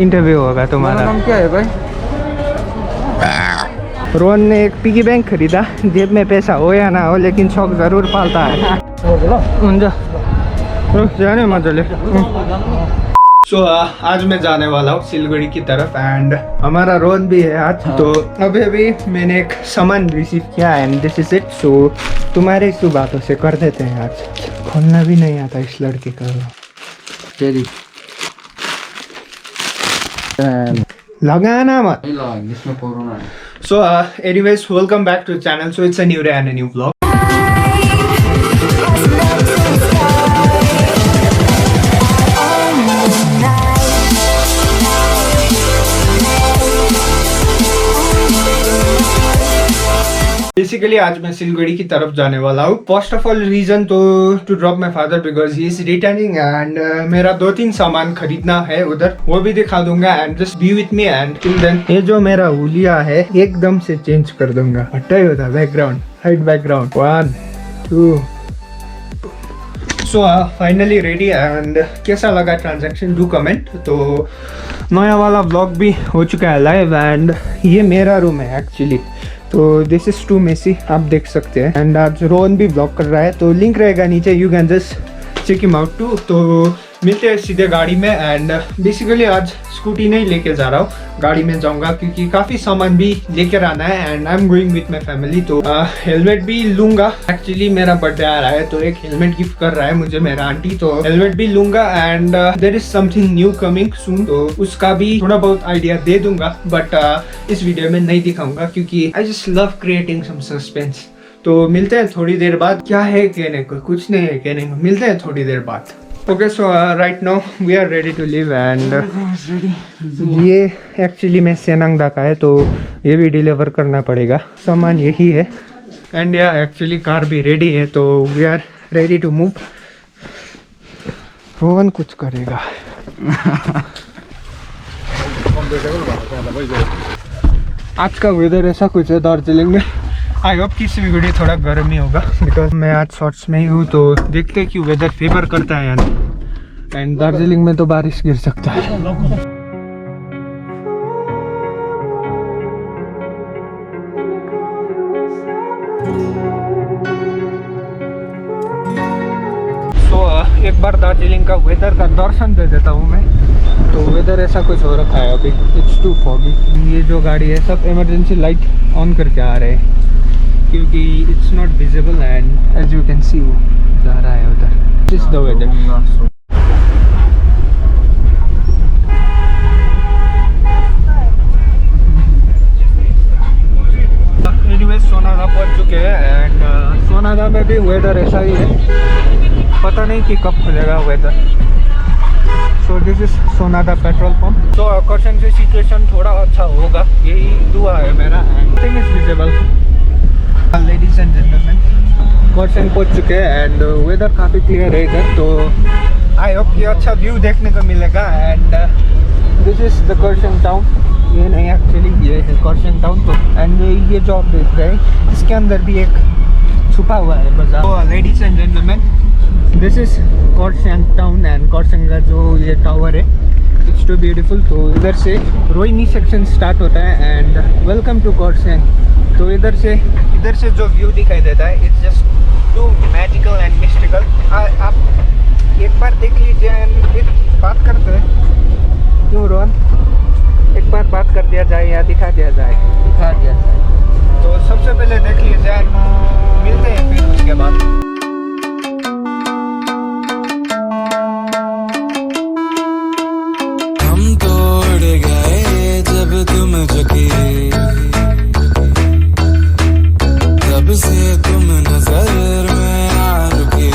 Interview होगा तुम्हारा। नाम क्या है भाई? रोहन ने एक पिगी बैंक खरीदा, जेब में पैसा हो या ना हो लेकिन शौक ज़रूर पालता है। जाने मजाले। आज मैं जाने वाला हूँ सिलगुड़ी की तरफ एंड हमारा रोहन भी है आज। तो अभी मैंने एक सामान रिसीव किया एंड दिस इज इट। सो तुम्हारे इस बातों से कर देते हैं आज। खोलना भी नहीं आता इस लड़के का। तेरी लगाना मत। इसमें कोरोना है। So anyways, welcome back to the channel. So it's a new day and a new vlog. Basically आज मैं सिलगुड़ी की तरफ जाने वाला हूँ। फर्स्ट ऑफ ऑल रीजन तो to drop my father because he is returning and मेरा 2-3 सामान खरीदना है उधर, वो भी दिखा दूंगा and just be with me. And till then ये जो मेरा हुलिया है एकदम से चेंज कर दूंगा। हटा ही होता background, hide background. 1 2 so finally ready and कैसा लगा ट्रांजैक्शन डू कमेंट। तो नया वाला व्लॉग भी हो चुका है लाइव एंड ये मेरा रूम है एक्चुअली। तो दिस इज़ टू मेसी, आप देख सकते हैं। एंड आज रोहन भी ब्लॉग कर रहा है तो लिंक रहेगा नीचे, you can just check him out too. तो मिलते हैं सीधे गाड़ी में एंड बेसिकली आज स्कूटी नहीं लेके जा रहा हूँ, गाड़ी में जाऊँगा क्योंकि काफ़ी सामान भी लेकर आना है and I am going with my family. तो हेलमेट भी लूँगा। एक्चुअली मेरा बर्थडे आ रहा है तो एक हेलमेट गिफ्ट कर रहा है मुझे मेरा आंटी, तो हेलमेट भी लूँगा and there is something new coming soon, तो उसका भी थोड़ा बहुत आइडिया दे दूंगा बट इस वीडियो में नहीं दिखाऊंगा क्योंकि I just love creating some suspense. तो मिलते हैं थोड़ी देर बाद। क्या है कहने को, कुछ नहीं है कहने को, मिलते हैं थोड़ी देर बाद। Okay so right now we are ready to leave and ये एक्चुअली मैं सेनांगदा का है तो ये भी डिलीवर करना पड़ेगा, सामान यही है। एंड या एक्चुअली कार भी रेडी है तो we are ready to move. Rohan कुछ करेगा। आज का वेदर ऐसा कुछ है दार्जिलिंग में। आई होप कि सिलगुड़ी थोड़ा गर्म ही होगा बिकॉज मैं आज शॉर्ट्स में ही हूँ, तो देखते हैं कि वेदर फेवर करता है या नहीं। एंड दार्जिलिंग में तो बारिश गिर सकता है। तो एक बार दार्जिलिंग का वेदर का दर्शन दे देता हूँ मैं। तो वेदर ऐसा कुछ हो रखा है अभी, इट्स टू फॉगी। ये जो गाड़ी है सब इमरजेंसी लाइट ऑन करके आ रहे हैं क्योंकि it's not visible and as you can see वो जा रहा है उधर। This the weather. Anyways Sonada पहुंच चुके हैं एंड सोनादा में भी वेदर ऐसा ही है, पता नहीं कि कब खुलेगा weather. So this is Sonada petrol pump. तो आकर्षण से सिचुएशन थोड़ा अच्छा होगा, यही दुआ है मेरा। And thing is visible. Ladies and gentleman Kurseong पहुंच चुके हैं एंड वेदर काफ़ी क्लियर है इधर, तो आई होप कि अच्छा व्यू देखने को मिलेगा। And this is the Kurseong town. ये नहीं एक्चुअली ये है कर्शन टाउन। तो एंड ये जो आप देख रहे हैं इसके अंदर भी एक छुपा हुआ है बाजार। तो ladies and gentleman this is Kurseong town and Kurseong का जो ये टावर है इट्स टू ब्यूटीफुल। तो इधर से रोहिणी सेक्शन स्टार्ट होता है एंड वेलकम टू कर्शन। तो इधर से जो व्यू दिखाई देता है it's just too magical and mystical. आप एक बार देख लीजिए एंड एक बात करते हैं। क्यों रोहन, एक बार बात कर दिया जाए या दिखा दिया जाए? दिखा दिया जाए। तो सबसे पहले देख लीजिए, मिलते हैं फिर उसके बाद। हम तोड़ गए जब तुम झुकी, तब से तुम नजर में आ रुके।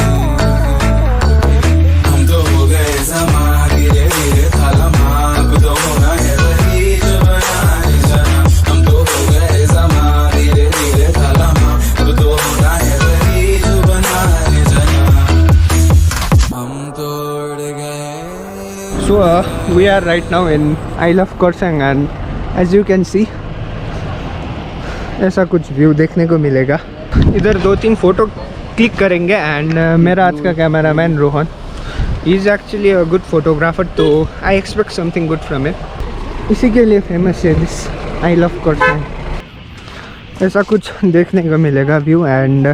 हम तो हो गए समा धीरे धीरे थालमा, अब तो होना है वही जो बनाए जाना। हम तो हो गए समा धीरे धीरे थालमा, अब तो होना है वही जो बनाए जाना। हम तोड़ गए। So we are right now in I Love Korsang and as you can see ऐसा कुछ व्यू देखने को मिलेगा। इधर 2-3 फ़ोटो क्लिक करेंगे एंड मेरा आज का cameraman Rohan he is actually a good photographer, तो I expect something good from it. इसी के लिए फेमस है दिस आई लव खरसाङ। ऐसा कुछ देखने को मिलेगा व्यू। एंड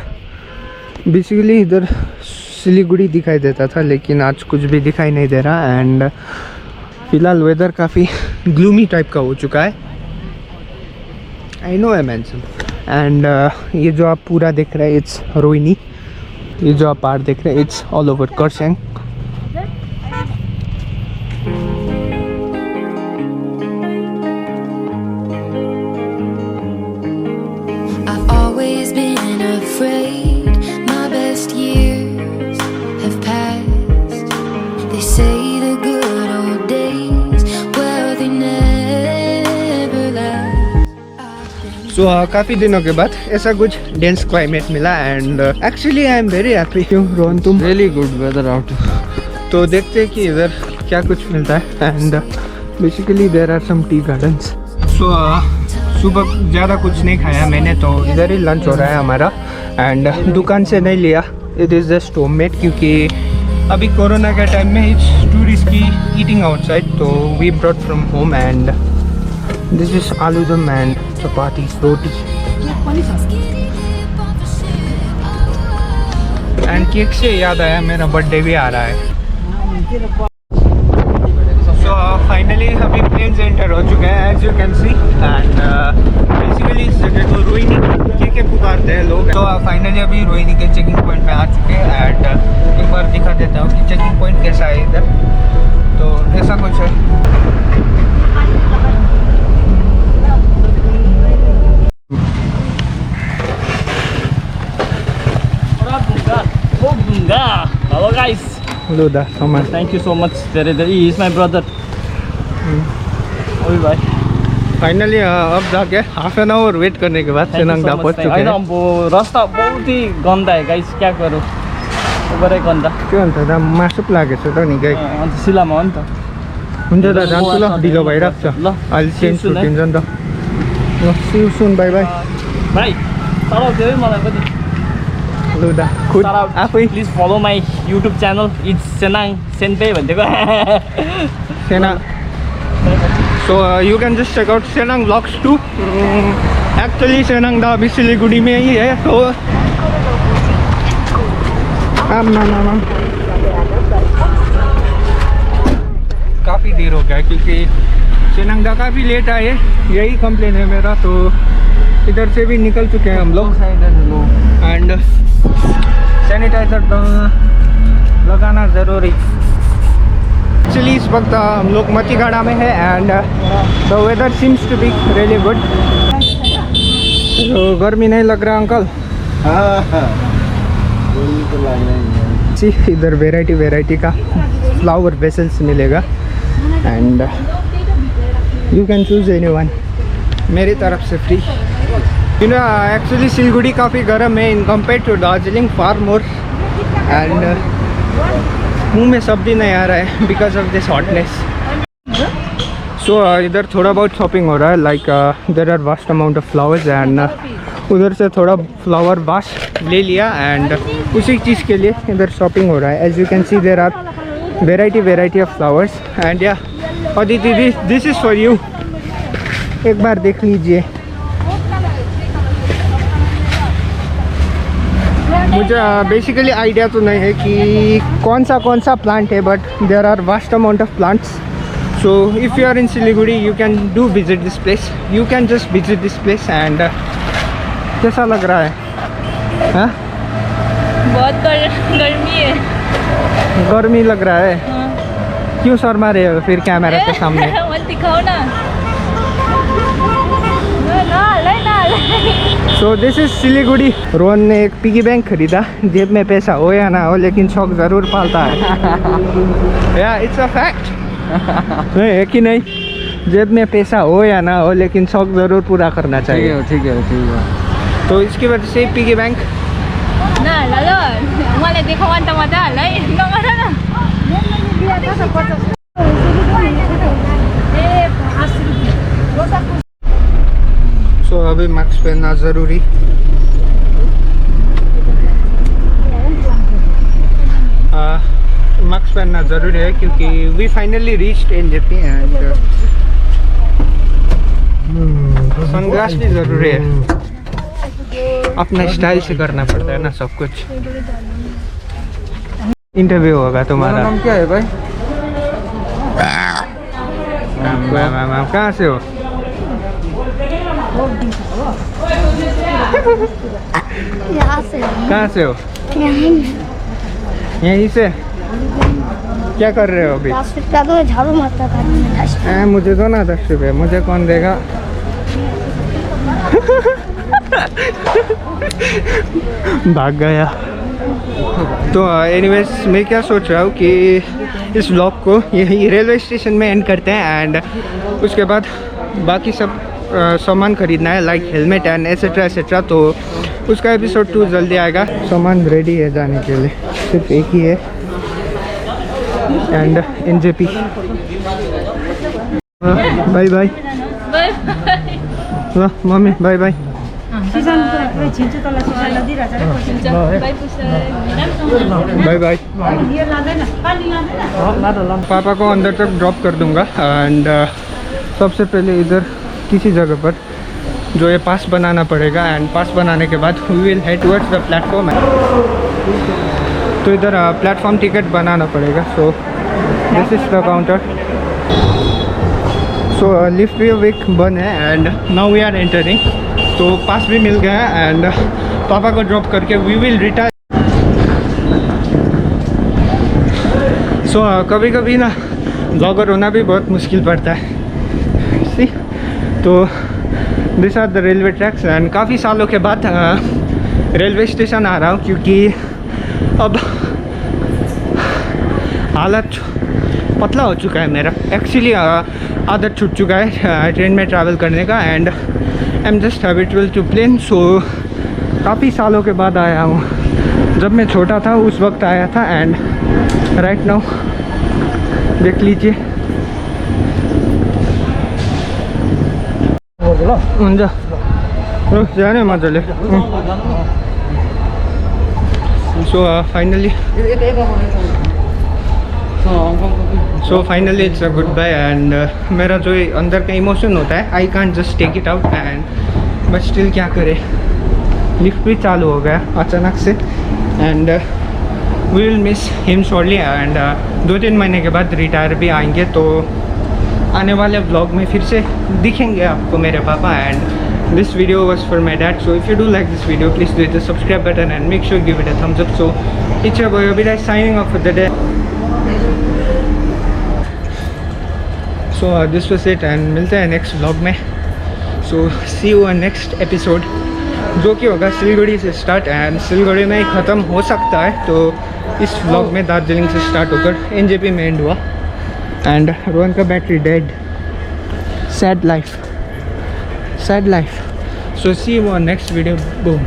बेसिकली इधर सिलीगुड़ी दिखाई देता था, लेकिन आज कुछ भी दिखाई नहीं दे रहा। एंड फिलहाल वेदर काफ़ी ग्लूमी टाइप का हो चुका है। I know I mention. And ये जो आप पूरा देख रहे हैं इट्स रोहिणी। ये जो आप पहाड़ देख रहे हैं it's all over Kurseong. I've always been afraid my best years have passed. They say the good old days, well they never last. सो काफ़ी दिनों के बाद ऐसा कुछ डेंस क्लाइमेट मिला। And actually I am very happy. क्यों रोहन तुम? Really good weather out. तो देखते हैं कि इधर क्या कुछ मिलता है। And basically there are some tea gardens. So सुबह ज़्यादा कुछ नहीं खाया मैंने, तो इधर ही लंच हो रहा है हमारा। एंड दुकान से नहीं लिया, इट इज़ जस्ट होममेड, क्योंकि अभी कोरोना के टाइम में it's too risky eating outside, तो we brought from home. And this is aloo dum and chapati roti. And cake से याद आया मेरा बर्थडे भी आ रहा है। सो फाइनली अभी प्लेन्स एंटर हो चुके हैं as you can see. And basically इस जगह को रोहिणी के पुकारते हैं लोग। तो फाइनली अभी रोहिणी के चेकिंग पॉइंट में आ चुके हैं। एंड एक बार दिखा देता हूँ कि चेकिंग पॉइंट कैसा है इधर। तो ऐसा कुछ है। Hello guys. Hello da, Saman. Thank you so much. He is my brother. Oi bhai. Finally अब जाके हाफ एन आवर वेट करने के बाद सेनाङदा पहुँच चुके होइन हैं। अब रास्ता बहुत ही गन्दा है गाइस, क्या करूँ बरै गन्दा। के भन्छ दा मासु पो लागेको छ त नि गाई। अन्त सिलामा हो नि त। हुन्छ दा जान्छु ल, ढिलो भइरहेको छ। ल अहिले चेन्ज छुट्टिन्छ नि त। ल सी यू सुन, बाई बाई। भाइ चलाउ त्यो है मलाई पनि। लु दा खुद आफै please follow my YouTube channel it's सेनाङ सेन्पे भनिदिएको। सेना। So you can just check out सेनाङ ब्लॉग्स 2। एक्चुअली सेनाङदा अभी सिलीगुड़ी में ही है। तो काफ़ी देर हो गया क्योंकि सेनाङदा काफ़ी लेट आए, यही कंप्लेन है मेरा। तो इधर से भी निकल चुके हैं हम लोग। एंड सैनिटाइजर लगाना ज़रूरी। एक्चुअली इस वक्त हम लोग मतीगढ़ा में है। And the weather seems to be really good. तो गर्मी नहीं लग रहा अंकल? जी इधर वेराइटी का फ्लावर वेसल्स मिलेगा। And you can choose anyone, मेरी तरफ से free. You know actually Siliguri काफ़ी गर्म है in compare to Darjeeling, far more. And मुँह में सब्जी नहीं आ रहा है because of this hotness. So इधर थोड़ा बहुत शॉपिंग हो रहा है। Like there are vast amount of flowers. And उधर से थोड़ा फ्लावर वाश ले लिया। एंड उसी चीज़ के लिए इधर शॉपिंग हो रहा है। As you can see there are variety of flowers. And या Aditi this is for you, एक बार देख लीजिए। मुझे बेसिकली आइडिया तो नहीं है कि कौन सा प्लांट है, but there are vast amount of plants. So if you are in Siliguri you can do visit this place, you can just visit this place. And कैसा लग रहा है? हाँ बहुत गर्मी है। गर्मी लग रहा है? हाँ। क्यों शर्मा रहे हो फिर कैमरा के सामने? मत दिखाओ ना। सो दिस इज सिलीगुड़ी। रोहन ने एक पिगी बैंक खरीदा। जेब में पैसा हो या ना हो, लेकिन शौक ज़रूर पालता है। या इट्स अ फैक्ट। नहीं है कि नहीं? जेब में पैसा हो या ना हो, लेकिन शौक ज़रूर पूरा करना चाहिए। ठीक है। तो इसकी वजह से पिगी बैंक। ना ल मलाई देखाउ अन्त मजा हाल है, नगर न। सो अभी मास्क पहनना ज़रूरी। मास्क पहनना ज़रूरी है क्योंकि we finally reached NJP and sunglass भी ज़रूरी है। अपना स्टाइल से करना पड़ता है ना सब कुछ। इंटरव्यू होगा तुम्हारा। नाम क्या है भाई? आप कहाँ से हो? यहाँ से कहाँ से हो? यहीं से। क्या कर रहे हो अभी? 10 रुपया तो झाड़ू मारता था। मुझे दो ना 10 रुपये, मुझे कौन देगा? भाग गया। तो एनीवेज मैं क्या सोच रहा हूँ कि इस व्लॉग को यही रेलवे स्टेशन में एंड करते हैं एंड उसके बाद बाकी सब सामान खरीदना है लाइक हेलमेट एंड एसेट्रा। तो उसका एपिसोड 2 जल्दी आएगा। सामान रेडी है जाने के लिए, सिर्फ एक ही है एंड एनजेपी। Bye bye. ल मम्मी बाय बाय। Bye bye. पापा को अंदर तक ड्रॉप कर दूंगा एंड सबसे पहले इधर किसी जगह पर जो ये पास बनाना पड़ेगा एंड पास बनाने के बाद we will head towards the platform. तो इधर प्लेटफॉर्म टिकट बनाना पड़ेगा। So this is the counter. So lift भी वीक बंद है and now we are entering. तो पास भी मिल गया एंड पापा को ड्रॉप करके वी विल रिटर्न। सो कभी कभी ना ब्लॉगर होना भी बहुत मुश्किल पड़ता है। सी तो this are the railway tracks and काफ़ी सालों के बाद रेलवे स्टेशन आ रहा हूँ क्योंकि अब हालत पतला हो चुका है मेरा। एक्चुअली आदत छूट चुका है ट्रेन में ट्रैवल करने का and I am just habitual to plane. So काफ़ी सालों के बाद आया हूँ। जब मैं छोटा था उस वक्त आया था एंड राइट नाउ देख लीजिए। हुन्छ जाने मजाले। So finally it's a goodbye and मेरा जो अंदर का इमोशन होता है I can't just take it out and but still क्या करे। लिफ्ट भी चालू हो गया अचानक से and we will miss him shortly and 2-3 महीने के बाद रिटायर भी आएंगे। तो आने वाले व्लॉग में फिर से दिखेंगे आपको मेरे पापा and this video was for my dad. So if you do like this video please do the subscribe button and make sure give it a thumbs up. So it's your boy Abhilash signing off for the day. So this was it and मिलते हैं next vlog में। सो see you in next episode जो कि होगा सिलगुड़ी से start and Siliguri में ही ख़त्म हो सकता है। तो इस व्लॉग में दार्जिलिंग से स्टार्ट होकर एनजेपी में एंड हुआ एंड रोहन का battery dead. Sad life. So see you on next video. Boom.